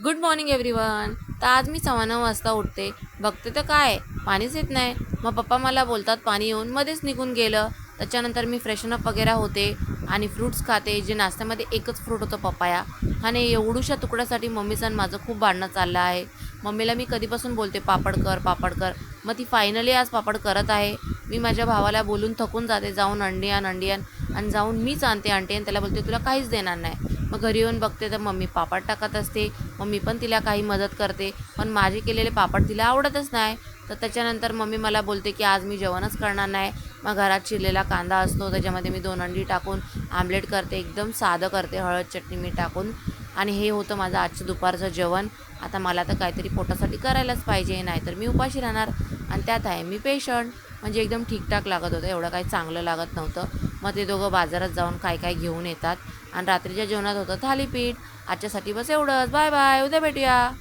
Good morning everyone. तर आज मी 9:15 वाजता उठते. बघते तर काय पाणीच येत नाही. मग पप्पा मला बोलतात पाणी येऊन मध्येच निघून गेलं. त्याच्यानंतर मी फ्रेशनअप वगैरे होते आणि फ्रूट्स खाते. जे नाश्त्यामध्ये एकच फ्रूट होतं पपाया. आणि एवढूशा तुकड्यासाठी मम्मीचं आणि माझं खूप भांडणं चाललं आहे. मम्मीला मी कधीपासून बोलते पापड कर पापड कर. मग ती फायनली आज पापड करत आहे. मी माझ्या भावाला बोलून थकून जाते, जाऊन अंडी आण अंडी आण. आणि जाऊन मीच आणते अंडी आणि त्याला बोलते तुला काहीच देणार नाही. मग घरी येऊन बघते तर मम्मी पापड टाकत असते. मग मी पण तिला काही मदत करते, पण माझे केलेले पापड तिला आवडतच नाही. तर त्याच्यानंतर मम्मी मला बोलते की आज मी जेवणच करणार नाही. मग घरात चिरलेला कांदा असतो, त्याच्यामध्ये मी 2 अंडी टाकून आमलेट करते, एकदम साधं करते, हळद चटणी मीठ टाकून. आणि हे होतं माझं आजचं दुपारचं जेवण. आता मला तर काहीतरी पोटासाठी करायलाच पाहिजे, नाहीतर मी उपाशी राहणार. आणि त्यात आहे मी पेशंट. म्हणजे एकदम ठीकठाक लागत होतं, एवढं काही चांगलं लागत नव्हतं. मग ते दोघं बाजारात जाऊन काय काय घेऊन येतात आणि रात्रीच्या जेवणात होतं थालीपीठ. आजच्यासाठी बस एवढंच. बाय बाय, उद्या भेटूया.